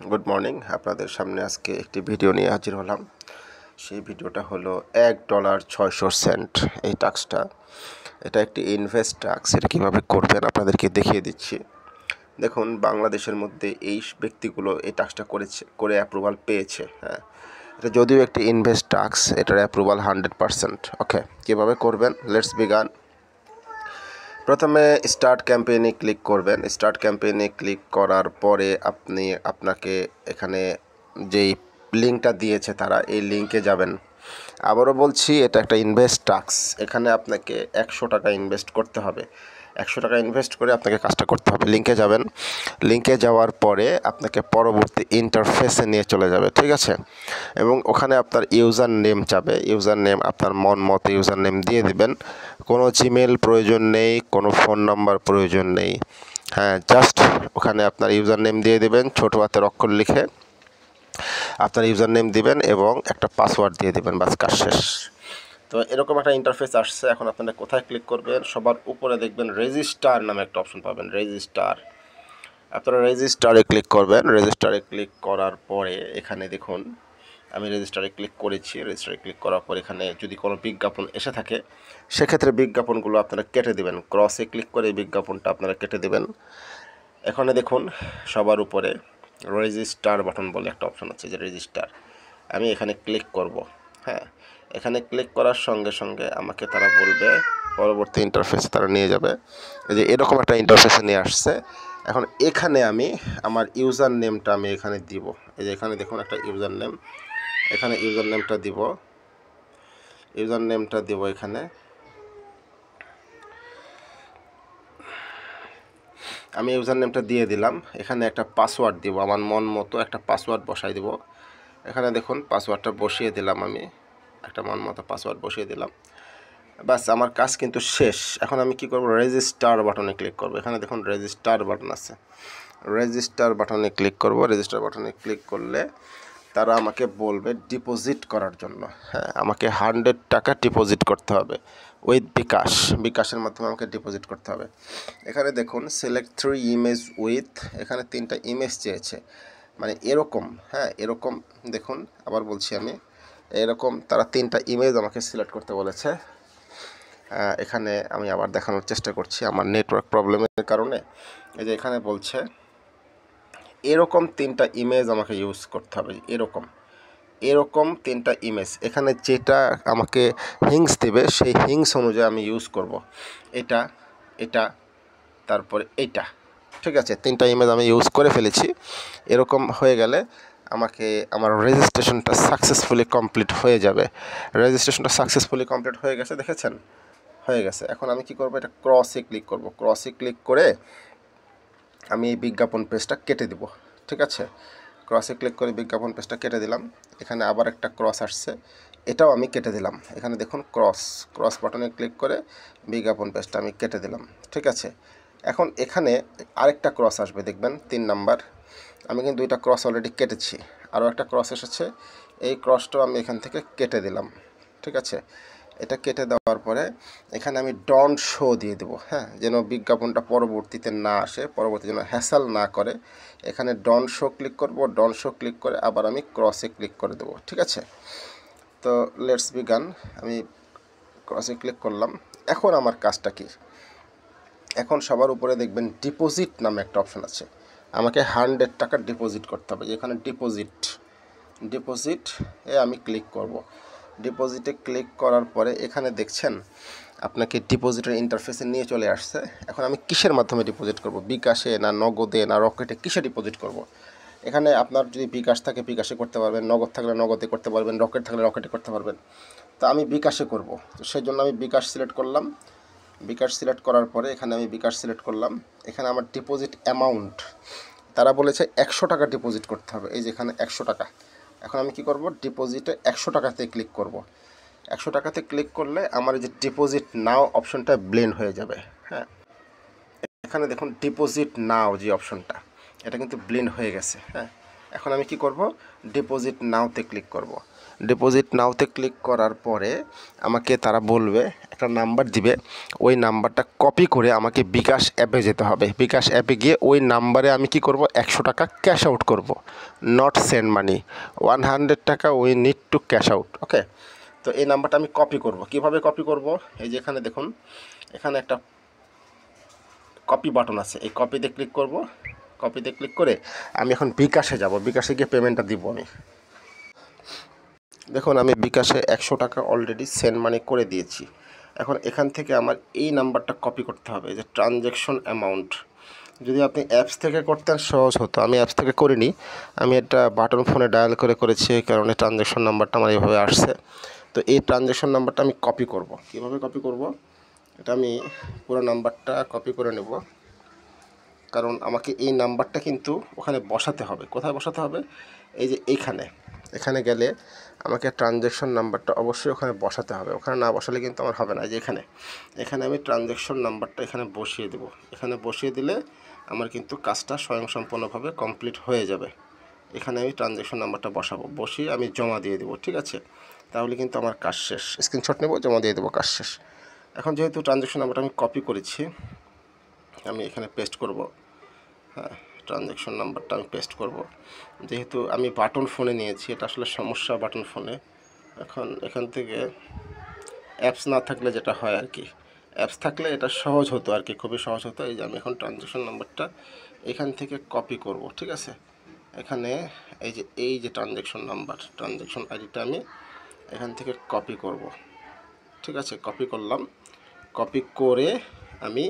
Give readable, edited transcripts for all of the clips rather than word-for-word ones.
Good morning. আপনাদের সামনে আজকে একটি ভিডিও নিয়ে হাজির হলাম। সেই ভিডিওটা হলো $1.06 এই টাস্কটা। এটা একটি ইনভেস্ট টাস্ক। এটা কীভাবে করবেন আপনাদেরকে দেখিয়ে দিচ্ছি। দেখুন, বাংলাদেশের মধ্যে এই ব্যক্তিগুলো এই টাস্কটা করে অ্যাপ্রুভাল পেয়েছে। হ্যাঁ, এটা যদিও একটি ইনভেস্ট টাস্ক, এটার অ্যাপ্রুভাল 100%। ওকে, কীভাবে করবেন? Let's began. প্রথমে স্টার্ট ক্যাম্পেইনে ক্লিক করবেন। স্টার্ট ক্যাম্পেইনে ক্লিক করার পরে আপনাকে এখানে যেই লিঙ্কটা দিয়েছে তারা, এই লিঙ্কে যাবেন। আবারও বলছি, এটা একটা ইনভেস্ট টাস্ক। এখানে আপনাকে 100 টাকা ইনভেস্ট করতে হবে। 100 টাকা ইনভেস্ট করে আপনাকে কাজটা করতে হবে। লিঙ্কে যাবেন। লিঙ্কে যাওয়ার পরে আপনাকে পরবর্তী ইন্টারফেসে নিয়ে চলে যাবে, ঠিক আছে? এবং ওখানে আপনার ইউজার নেম চাবে। ইউজার নেম আপনার মন মতো ইউজার নেম দিয়ে দিবেন। কোনো জিমেল প্রয়োজন নেই, কোনো ফোন নাম্বার প্রয়োজন নেই। হ্যাঁ, জাস্ট ওখানে আপনার ইউজার নেম দিয়ে দেবেন, ছোটো হাতের অক্ষর লিখে আপনার ইউজার নেম দিবেন এবং একটা পাসওয়ার্ড দিয়ে দেবেন। বাস, কাজ শেষ। তো এরকম একটা ইন্টারফেস আসছে। এখন আপনারা কোথায় ক্লিক করবেন? সবার উপরে দেখবেন রেজিস্টার নামে একটা অপশন পাবেন, রেজিস্টার। আপনারা রেজিস্টারে ক্লিক করবেন। রেজিস্টারে ক্লিক করার পরে এখানে দেখুন, আমি রেজিস্টারে ক্লিক করেছি। রেজিস্টারে ক্লিক করার পর এখানে যদি কোনো বিজ্ঞাপন এসে থাকে, সেক্ষেত্রে বিজ্ঞাপনগুলো আপনারা কেটে দেবেন। ক্রসে ক্লিক করে এই বিজ্ঞাপনটা আপনারা কেটে দেবেন। এখানে দেখুন, সবার উপরে রেজিস্টার বাটন বলে একটা অপশন আছে, যে রেজিস্টার। আমি এখানে ক্লিক করব। হ্যাঁ, এখানে ক্লিক করার সঙ্গে সঙ্গে আমাকে তারা বলবে, পরবর্তী ইন্টারফেসে তারা নিয়ে যাবে। এই যে এরকম একটা ইন্টারফেসে নিয়ে আসছে। এখন এখানে আমি আমার ইউজার নেমটা আমি এখানে দিব। এই যে এখানে দেখুন একটা ইউজার নেম, এখানে ইউজার নেমটা দিব। ইউজার নেমটা দিব এখানে। আমি ইউজার নেমটা দিয়ে দিলাম। এখানে একটা পাসওয়ার্ড দিব, আমার মন মতো একটা পাসওয়ার্ড বসাই দিব। এখানে দেখুন পাসওয়ার্ডটা বসিয়ে দিলাম। আমি একটা মন মতো পাসওয়ার্ড বসিয়ে দিলাম। বাস, আমার কাজ কিন্তু শেষ। এখন আমি কি করব? রেজিস্টার বাটনে ক্লিক করব। এখানে দেখুন রেজিস্টার বাটন আছে। রেজিস্টার বাটনে ক্লিক করব। রেজিস্টার বাটনে ক্লিক করলে তারা আমাকে বলবে ডিপোজিট করার জন্য। হ্যাঁ, আমাকে 100 টাকা ডিপোজিট করতে হবে উইথ বিকাশের মাধ্যমে আমাকে ডিপোজিট করতে হবে। এখানে দেখুন সিলেক্ট 3 ইমেজ উইথ, এখানে 3টা ইমেজ চেয়েছে। মানে এরকম, হ্যাঁ এরকম দেখুন, আবার বলছি আমি, এরকম তারা 3টা ইমেজ আমাকে সিলেক্ট করতে বলেছে। এখানে আমি আবার দেখানোর চেষ্টা করছি, আমার নেটওয়ার্ক প্রবলেমের কারণে। এই যে এখানে বলছে এরকম 3টা ইমেজ আমাকে ইউজ করতে হবে। এরকম 3টা ইমেজ, এখানে যেটা আমাকে হিংস দেবে সেই হিংস অনুযায়ী আমি ইউজ করব। এটা তারপরে এইটা, ঠিক আছে? 3টা ইমেজ আমি ইউজ করে ফেলেছি। এরকম হয়ে গেলে আমাকে আমার রেজিস্ট্রেশনটা সাকসেসফুলি কমপ্লিট হয়ে যাবে। রেজিস্ট্রেশনটা সাকসেসফুলি কমপ্লিট হয়ে গেছে, দেখেছেন? হয়ে গেছে। এখন আমি কি করব? এটা ক্রসে ক্লিক করব। ক্রসে ক্লিক করে আমি এই বিজ্ঞাপন পেজটা কেটে দেব, ঠিক আছে? ক্রসে ক্লিক করে বিজ্ঞাপন পেজটা কেটে দিলাম। এখানে আবার একটা ক্রস আসছে, এটাও আমি কেটে দিলাম। এখানে দেখুন ক্রস বাটনে ক্লিক করে বিজ্ঞাপন পেজটা আমি কেটে দিলাম, ঠিক আছে? এখন এখানে আরেকটা ক্রস আসবে, দেখবেন 3 নাম্বার। আমি কিন্তু 2টা ক্রস অলরেডি কেটেছি, আরও একটা ক্রস এসেছে। এই ক্রসটাও আমি এখান থেকে কেটে দিলাম, ঠিক আছে? এটা কেটে দেওয়ার পরে এখানে আমি ডন্ট শো দিয়ে দেবো। হ্যাঁ, যেন বিজ্ঞাপনটা পরবর্তীতে না আসে, পরবর্তী যেন হ্যাসেল না করে। এখানে ডন্ট শো ক্লিক করব। ডন্ট শো ক্লিক করে আবার আমি ক্রসে ক্লিক করে দেবো, ঠিক আছে? তো লেটস বিগান। আমি ক্রসে ক্লিক করলাম। এখন আমার কাজটা কি? এখন সবার উপরে দেখবেন ডিপোজিট নামে একটা অপশন আছে। আমাকে 100 টাকা ডিপোজিট করতে হবে। এখানে ডিপোজিটে আমি ক্লিক করব। ডিপোজিটে ক্লিক করার পরে এখানে দেখছেন আপনাকে ডিপোজিটের ইন্টারফেসে নিয়ে চলে আসছে। এখন আমি কিসের মাধ্যমে ডিপোজিট করব? বিকাশে না নগদে না রকেটে, কিসে ডিপোজিট করব? এখানে আপনার যদি বিকাশ থাকে বিকাশে করতে পারবেন, নগদ থাকলে নগদে করতে পারবেন, রকেট থাকলে রকেটে করতে পারবেন। তো আমি বিকাশে করব। তো সেই জন্য আমি বিকাশ সিলেক্ট করলাম। বিকাশ সিলেক্ট করার পরে এখানে আমি বিকাশ সিলেক্ট করলাম। এখানে আমার ডিপোজিট অ্যামাউন্ট তারা বলেছে 100 টাকা ডিপোজিট করতে হবে। এই যে এখানে 100 টাকা। এখন আমি কি করব? ডিপোজিটে 100 টাকাতে ক্লিক করব। 100 টাকাতে ক্লিক করলে আমার এই যে ডিপোজিট নাও অপশনটা ব্লেন্ড হয়ে যাবে। হ্যাঁ, এখানে দেখুন ডিপোজিট নাও যে অপশনটা, এটা কিন্তু ব্লেন্ড হয়ে গেছে। হ্যাঁ, এখন আমি কি করব, ডিপোজিট নাওতে ক্লিক করব। ডিপোজিট নাওতে ক্লিক করার পরে আমাকে তারা বলবে, একটা নাম্বার দিবে, ওই নাম্বারটা কপি করে আমাকে বিকাশ অ্যাপে যেতে হবে। বিকাশ অ্যাপে গিয়ে ওই নাম্বারে আমি কি করব, 100 টাকা ক্যাশ আউট করব, নট সেন্ড মানি, 100 টাকা we need to cash out. Okay, তো এই নাম্বারটা আমি কপি করব। কিভাবে কপি করব, এই যে এখানে দেখুন, এখানে একটা কপি বাটন আছে, এই কপিতে ক্লিক করব। কপিতে ক্লিক করে আমি এখন বিকাশে যাব, বিকাশে গিয়ে পেমেন্টটা দিব আমি। দেখুন আমি বিকাশে 100 টাকা অলরেডি সেন্ড মানি করে দিয়েছি। এখন এখান থেকে আমার এই নাম্বারটা কপি করতে হবে, যে ট্রানজ্যাকশন অ্যামাউন্ট। যদি আপনি অ্যাপস থেকে করতেন সহজ হতো, আমি অ্যাপস থেকে করিনি, আমি এটা বাটন ফোনে ডায়াল করে করেছি, এই কারণে ট্রানজ্যাকশন নাম্বারটা আমার এইভাবে আসছে। তো এই ট্রানজ্যাকশন নাম্বারটা আমি কপি করব। কীভাবে কপি করব, এটা আমি পুরো নাম্বারটা কপি করে নেব, কারণ আমাকে এই নাম্বারটা কিন্তু ওখানে বসাতে হবে। কোথায় বসাতে হবে, এই যে এইখানে, এখানে গেলে আমাকে ট্রানজ্যাকশন নাম্বারটা অবশ্যই ওখানে বসাতে হবে। ওখানে না বসালে কিন্তু আমার হবে না। যে এখানে আমি ট্রানজ্যাকশন নাম্বারটা এখানে বসিয়ে দেব। এখানে বসিয়ে দিলে আমার কিন্তু কাজটা স্বয়ংসম্পূর্ণভাবে কমপ্লিট হয়ে যাবে। এখানে আমি ট্রানজ্যাকশন নাম্বারটা বসাবো, বসিয়ে আমি জমা দিয়ে দেবো। ঠিক আছে, তাহলে কিন্তু আমার কাজ শেষ। স্ক্রিনশট নেব, জমা দিয়ে দেবো, কাজ শেষ। এখন যেহেতু ট্রানজ্যাকশন নাম্বারটা আমি কপি করেছি, আমি এখানে পেস্ট করব। হ্যাঁ, ট্রানজ্যাকশন নাম্বারটা আমি পেস্ট করব। যেহেতু আমি বাটন ফোনে নিয়েছি, এটা আসলে সমস্যা বাটন ফোনে। এখন এখান থেকে অ্যাপস না থাকলে যেটা হয় আর কি, অ্যাপস থাকলে এটা সহজ হতো আর কি, খুবই সহজ হতো। এই যে আমি এখন ট্রানজ্যাকশন নাম্বারটা এখান থেকে কপি করব। ঠিক আছে, এখানে এই যে ট্রানজ্যাকশন নাম্বার, ট্রানজ্যাকশন আইডিটা আমি এখান থেকে কপি করব। ঠিক আছে, কপি করলাম। কপি করে আমি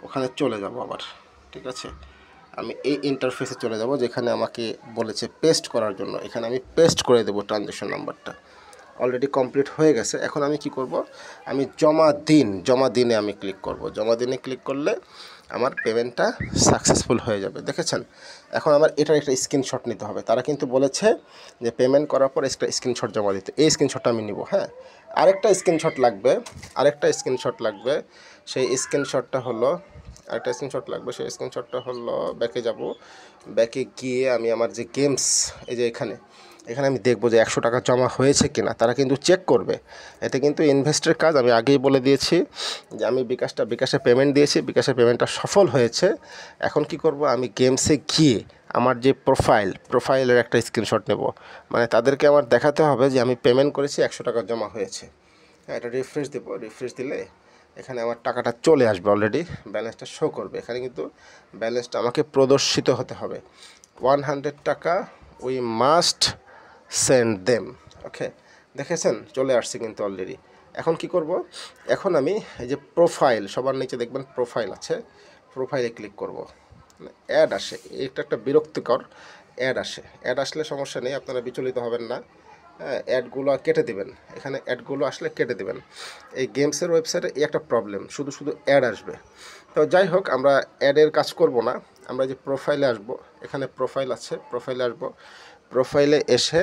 ওখানে চলে যাব আবার। ঠিক আছে, আমি এই ইন্টারফেসে চলে যাব, যেখানে আমাকে বলেছে পেস্ট করার জন্য। এখানে আমি পেস্ট করে দেবো ট্রানজ্যাকশন নাম্বারটা। অলরেডি কমপ্লিট হয়ে গেছে। এখন আমি কি করব, আমি জমা দিনে আমি ক্লিক করব। জমা দিনে ক্লিক করলে আমার পেমেন্টটা সাকসেসফুল হয়ে যাবে। দেখেছেন, এখন আমার এটার একটা স্ক্রিনশট নিতে হবে। তারা কিন্তু বলেছে যে পেমেন্ট করার পর একটা স্ক্রিনশট জমা দিতে। এই স্ক্রিনশটটা আমি নিব। হ্যাঁ, আরেকটা স্ক্রিনশট লাগবে। সেই স্ক্রিনশটটা হলো, সেই স্ক্রিনশটটা হলো, ব্যাকে যাব। ব্যাকে গিয়ে আমি আমার যে গেমস, এই যে এখানে আমি দেখবো যে 100 টাকা জমা হয়েছে কিনা। তারা কিন্তু চেক করবে। এতে কিন্তু ইনভেস্টের কাজ। আমি আগেই বলে দিয়েছি যে আমি বিকাশে পেমেন্ট দিয়েছি, বিকাশের পেমেন্টটা সফল হয়েছে। এখন কি করব, আমি গেমসে গিয়ে আমার যে প্রোফাইলের একটা স্ক্রিনশট নেব। মানে তাদেরকে আমার দেখাতে হবে যে আমি পেমেন্ট করেছি, 100 টাকা জমা হয়েছে। হ্যাঁ, এটা রিফ্রেশ দেবো। রিফ্রেশ দিলে এখানে আমার টাকাটা চলে আসবে, অলরেডি ব্যালেন্সটা শো করবে। এখানে কিন্তু ব্যালেন্সটা আমাকে প্রদর্শিত হতে হবে। 100 টাকা উই মাস্ট সেন্ড দেম। ওকে, দেখেছেন চলে আসছে কিন্তু অলরেডি। এখন কি করব, এখন আমি এই যে প্রোফাইল, সবার নিচে দেখবেন প্রোফাইল আছে, প্রোফাইলে ক্লিক করব। অ্যাড আসে, এটা একটা বিরক্তিকর অ্যাড আসে। অ্যাড আসলে সমস্যা নেই, আপনারা বিচলিত হবেন না। হ্যাঁ, অ্যাডগুলো কেটে দেবেন। এখানে অ্যাডগুলো আসলে কেটে দেবেন। এই গেমসের ওয়েবসাইটে এই একটা প্রবলেম, শুধু অ্যাড আসবে। তো যাই হোক, আমরা অ্যাডের কাজ করব না। আমরা যে প্রোফাইলে আসব, এখানে প্রোফাইল আছে, প্রোফাইলে আসব। প্রোফাইলে এসে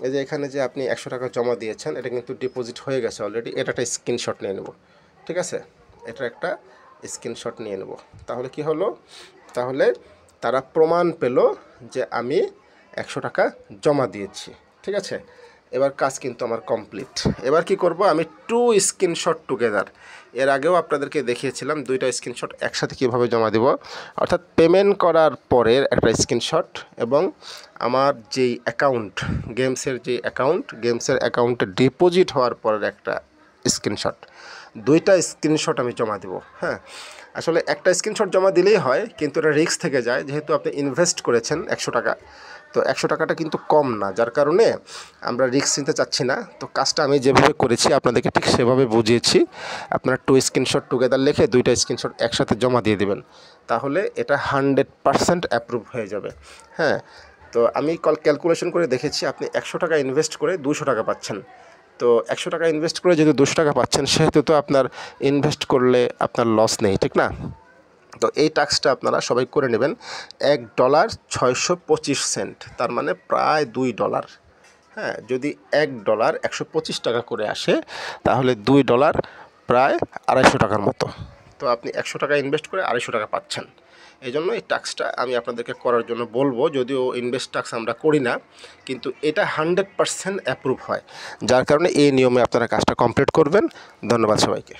এই যে এখানে যে আপনি 100 টাকা জমা দিয়েছেন, এটা কিন্তু ডিপোজিট হয়ে গেছে অলরেডি। এটা একটা স্ক্রিনশট নিয়ে নেব। ঠিক আছে, এটা একটা স্ক্রিনশট নিয়ে নেব। তাহলে কি হলো, তাহলে তারা প্রমাণ পেল যে আমি 100 টাকা জমা দিয়েছি। ঠিক আছে, এবার কাজ কিন্তু আমার কমপ্লিট। এবার কি করব, আমি 2 স্ক্রিনশট টুগেদার, এর আগেও আপনাদেরকে দেখিয়েছিলাম 2টা স্ক্রিনশট একসাথে কীভাবে জমা দেব। অর্থাৎ পেমেন্ট করার পরের একটা স্ক্রিনশট এবং আমার যেই অ্যাকাউন্ট, গেমসের অ্যাকাউন্টে ডিপোজিট হওয়ার পরের একটা স্ক্রিনশট, 2টা স্ক্রিনশট আমি জমা দেব। হ্যাঁ, আসলে একটা স্ক্রিনশট জমা দিলেই হয়, কিন্তু এটা রিস্ক থেকে যায়। যেহেতু আপনি ইনভেস্ট করেছেন 100 টাকা, তো 100 টাকাটা কিন্তু কম না, যার কারণে আমরা রিস্ক নিতে চাচ্ছি না। তো কাজটা আমি যেভাবে করেছি আপনাদেরকে ঠিক সেভাবে বুঝিয়েছি। আপনারা 2 স্ক্রিনশট টুগেদার লিখে 2টা স্ক্রিনশট একসাথে জমা দিয়ে দেবেন, তাহলে এটা 100% অ্যাপ্রুভ হয়ে যাবে। হ্যাঁ, তো আমি ক্যালকুলেশন করে দেখেছি, আপনি 100 টাকা ইনভেস্ট করে 200 টাকা পাচ্ছেন। তো 100 টাকা ইনভেস্ট করে যদি 200 টাকা পাচ্ছেন, সেহেতু তো আপনার ইনভেস্ট করলে আপনার লস নেই, ঠিক না? তো এই টাস্কটা আপনারা সবাই করে নেবেন। $1.625, তার মানে প্রায় $2। হ্যাঁ, যদি $1 125 টাকা করে আসে, তাহলে $2 প্রায় 250 টাকার মতো। তো আপনি 100 টাকা ইনভেস্ট করে 250 টাকা পাচ্ছেন। এই জন্য এই টাস্কটা আমি আপনাদেরকে করার জন্য বলবো, যদিও ইনভেস্ট টাস্ক আমরা করি না, কিন্তু এটা 100% অ্যাপ্রুভ হয়, যার কারণে এই নিয়মে আপনারা কাজটা কমপ্লিট করবেন। ধন্যবাদ সবাইকে।